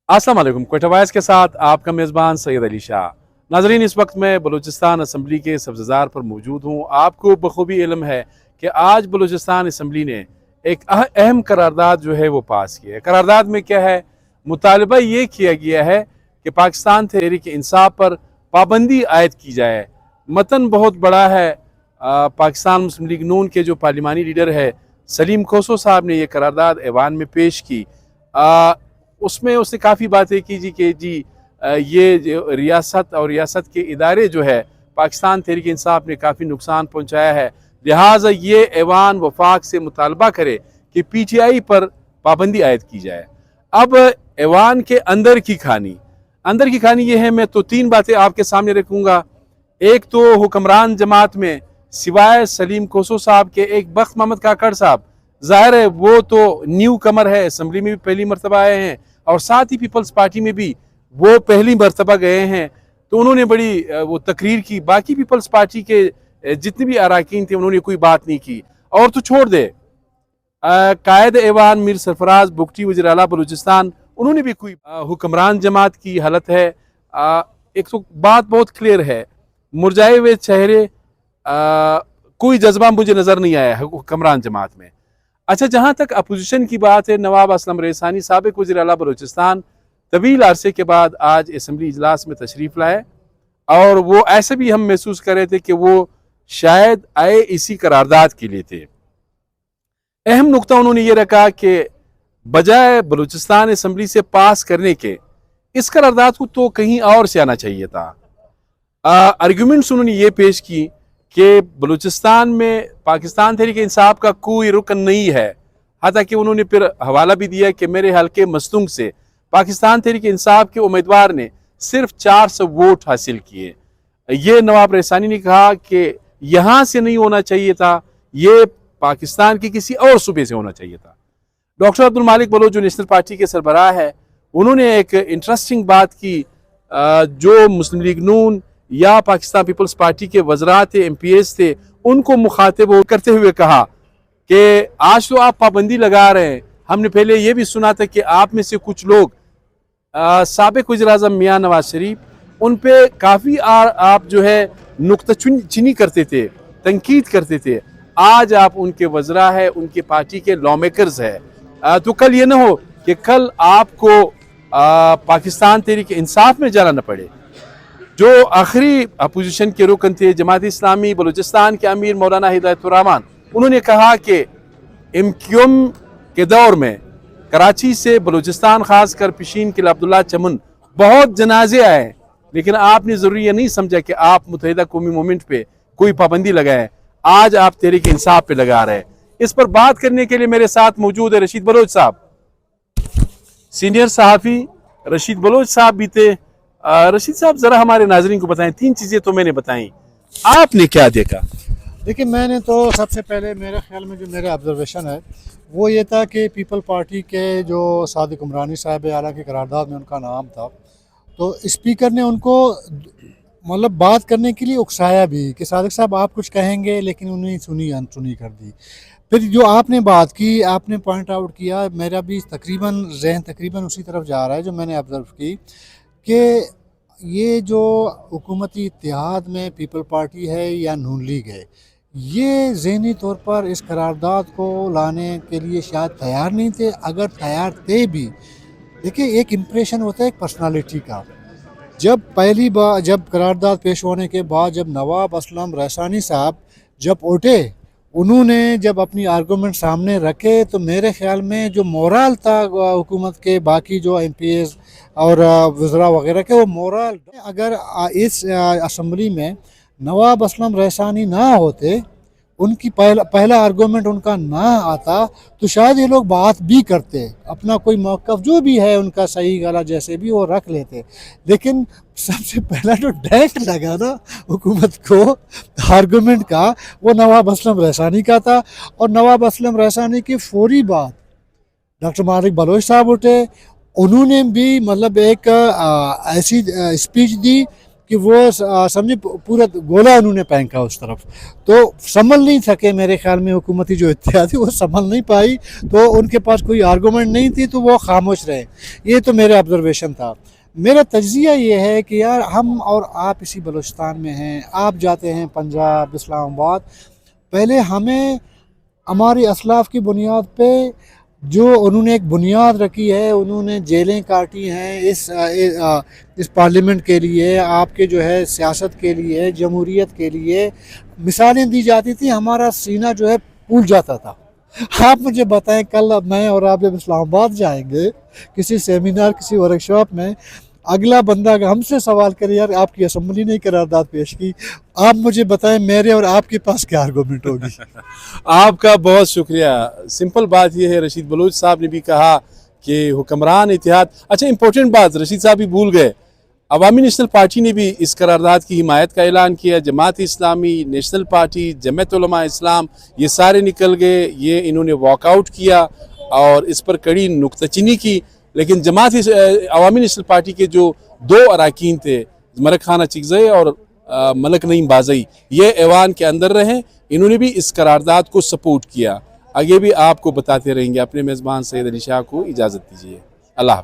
अस्सलाम वालेकुम। क्वेटा वॉइस के साथ आपका मेज़बान सैयद अली शाह। नाज़रीन, इस वक्त मैं बलूचिस्तान असम्बली के सब्ज़जार पर मौजूद हूँ। आपको बखूबी इल्म है कि आज बलूचिस्तान असम्बली ने एक अहम करारदाद जो है वो पास की है। करारदाद में क्या है? मुतालबा ये किया गया है कि पाकिस्तान तहरीक इंसाफ पर पाबंदी आयद की जाए। मतन बहुत बड़ा है। पाकिस्तान मुस्लिम लीग नून के जो पार्लिमानी लीडर है सलीम खोसो साहब ने ये करारदाद ऐवान में पेश की। उसमें उसने काफ़ी बातें की कि ये जो रियासत और रियासत के इदारे जो है पाकिस्तान तहरीक इंसाफ ने काफ़ी नुकसान पहुंचाया है, लिहाजा ये ऐवान वफाक से मुतालबा करे कि PTI पर पाबंदी आयद की जाए। अब ऐवान के अंदर की कहानी ये है। मैं तो तीन बातें आपके सामने रखूँगा। एक तो हुक्मरान जमात में सिवाय सलीम खोसो साहब के एक बख्त मोहम्मद काकड़ साहब, ज़ाहिर है वो तो न्यू कमर है, असम्बली में भी पहली मरतबा आए हैं और साथ ही पीपल्स पार्टी में भी वो पहली मरतबा गए हैं, तो उन्होंने बड़ी वो तकरीर की। बाकी पीपल्स पार्टी के जितने भी अरकान थे उन्होंने कोई बात नहीं की। और तो छोड़ दे, कायद ऐवान मीर सरफराज बुगटी वज़ीर आला बलूचिस्तान, उन्होंने भी कोई हुक्मरान जमात की हालत है। एक तो बात बहुत क्लियर है, मुरझाए हुए चेहरे, कोई जज्बा मुझे नज़र नहीं आया है हुक्मरान जमात में। अच्छा, जहाँ तक अपोजिशन की बात है, नवाब असलम रेसानी साबिक वज़ीर आला बलूचिस्तान तवील अरसे के बाद आज असम्बली इजलास में तशरीफ़ लाए और वो ऐसे भी हम महसूस कर रहे थे कि वो शायद आए इसी करारदाद के लिए थे। अहम नुक्ता उन्होंने ये रखा कि बजाय बलूचिस्तान असम्बली से पास करने के इस करारदाद को तो कहीं और से आना चाहिए था। आर्गूमेंट्स उन्होंने ये पेश की कि बलूचिस्तान में पाकिस्तान तहरीक इंसाफ का कोई रुकन नहीं है। हालांकि उन्होंने फिर हवाला भी दिया कि मेरे हल्के मस्तूंग से पाकिस्तान तहरीक इंसाफ के उम्मीदवार ने सिर्फ 400 वोट हासिल किए। ये नवाब रेसानी ने कहा कि यहाँ से नहीं होना चाहिए था, ये पाकिस्तान के किसी और सूबे से होना चाहिए था। डॉक्टर अब्दुल मालिक बलोच जो नेशनल पार्टी के सरबराह है, उन्होंने एक इंटरेस्टिंग बात की। जो मुस्लिम लीग नून या पाकिस्तान पीपल्स पार्टी के वज़रा थे, MPs थे, उनको मुखातिब करते हुए कहा कि आज तो आप पाबंदी लगा रहे हैं, हमने पहले ये भी सुना था कि आप में से कुछ लोग साबिक वज़ीर आज़म मियां नवाज शरीफ, उन पे काफ़ी आप जो है नुक्ताचीनी करते थे, तनकीद करते थे। आज आप उनके वज़रा है, उनके पार्टी के लॉ मेकर्स है, तो कल ये ना हो कि कल आपको पाकिस्तान तहरीक इंसाफ में जाना न पड़े। जो आखिरी अपोजिशन के रुकन थे जमात इस्लामी बलूचिस्तान के अमीर मौलाना हिदायतुर रहमान, उन्होंने कहा कि MQM के दौर में कराची से बलूचिस्तान खासकर पिशीन किला अब्दुल्ला चमन बहुत जनाजे आए, लेकिन आपने ज़रूरी ये नहीं समझा कि आप मुत्तहिदा कौमी मूवमेंट पे कोई पाबंदी लगाए। आज आप तहरीक इंसाफ पे लगा रहे हैं। इस पर बात करने के लिए मेरे साथ मौजूद है रशीद बलोच साहब, सीनियर सहाफ़ी रशीद बलोच साहब भी थे। रशीद साहब, ज़रा हमारे नाज़रीन को बताएं, तीन चीज़ें तो मैंने बताई, आपने क्या देखा? देखिए, मैंने तो सबसे पहले मेरे ख्याल में जो मेरा ऑब्जर्वेशन है वो ये था कि पीपल पार्टी के जो सादिक उमरानी साहब, हालांकि करारदाद में उनका नाम था, तो स्पीकर ने उनको मतलब बात करने के लिए उकसाया भी कि सादिक साहब आप कुछ कहेंगे, लेकिन उन्हें सुनी अनसुनी कर दी। फिर जो आपने बात की, आपने पॉइंट आउट किया, मेरा भी तकरीबन जहन तकरीबन उसी तरफ जा रहा है जो मैंने ऑब्ज़र्व की कि ये जो हुकूमती इत्तेहाद में पीपल पार्टी है या नून लीग है, ये ज़हनी तौर पर इस करारदाद को लाने के लिए शायद तैयार नहीं थे। अगर तैयार थे भी, देखिए एक इम्प्रेशन होता है एक पर्सनालिटी का। जब पहली बार जब करारदाद पेश होने के बाद जब नवाब असलम रेसानी साहब जब उठे, उन्होंने जब अपनी आर्गूमेंट सामने रखे, तो मेरे ख्याल में जो मोरल था हुकूमत के बाकी जो MPs और वज़रा वगैरह के, वो मोरल, अगर इस असम्बली में नवाब असलम रेसानी ना होते, उनकी पहला आर्गूमेंट उनका ना आता, तो शायद ये लोग बात भी करते, अपना कोई मौक़िफ़ जो भी है उनका सही गलत जैसे भी वो रख लेते। लेकिन सबसे पहला जो डेंट लगा ना हुकूमत को आर्गूमेंट का, वो नवाब असलम रेसानी का था। और नवाब असलम रेसानी की फौरी बाद डॉक्टर मालिक बलोच साहब उठे, उन्होंने भी मतलब एक ऐसी स्पीच दी कि वो समझे पूरा गोला उन्होंने फेंका उस तरफ, तो संभल नहीं सके मेरे ख्याल में हुकूमती जो इत्तेहाद थी वो संभल नहीं पाई, तो उनके पास कोई आर्गूमेंट नहीं थी तो वो खामोश रहे। ये तो मेरे ऑब्जर्वेशन था। मेरा तज्जिया ये है कि यार हम और आप इसी बलूचिस्तान में हैं, आप जाते हैं पंजाब, इस्लामाबाद, पहले हमें हमारी असलाफ की बुनियाद पे जो उन्होंने एक बुनियाद रखी है, उन्होंने जेलें काटी हैं इस पार्लियामेंट के लिए, आपके जो है सियासत के लिए, जमहूरियत के लिए मिसालें दी जाती थी, हमारा सीना जो है फूल जाता था। आप मुझे बताएं, कल मैं और आप जब इस्लामाबाद जाएंगे किसी सेमिनार, किसी वर्कशॉप में, अगला बंदा अगर हमसे सवाल करे यार आपकी असम्बली ने करारदाद पेश की, आप मुझे बताएं मेरे और आपके पास क्या आर्गूमेंट होगी। आपका बहुत शुक्रिया। सिंपल बात यह है, रशीद बलूच साहब ने भी कहा कि हुक्मरान इत्तेहाद, अच्छा इंपॉर्टेंट बात रशीद साहब भी भूल गए, अवामी नेशनल पार्टी ने भी इस करारदाद की हिमायत का ऐलान किया। जमात इस्लामी, नेशनल पार्टी, जमात उलमा इस्लाम, ये सारे निकल गए, ये इन्होंने वॉकआउट किया और इस पर कड़ी नुक्ताचीनी की। लेकिन जमात अवामी नेशनल पार्टी के जो दो अरकान थे, मलक खाना चिकज़ई और मलक नईम बाज़ई, ये ऐवान के अंदर रहे, इन्होंने भी इस करारदाद को सपोर्ट किया। आगे भी आपको बताते रहेंगे। अपने मेज़बान सैयद अली शाह को इजाज़त दीजिए। अल्लाह हाफ़िज़।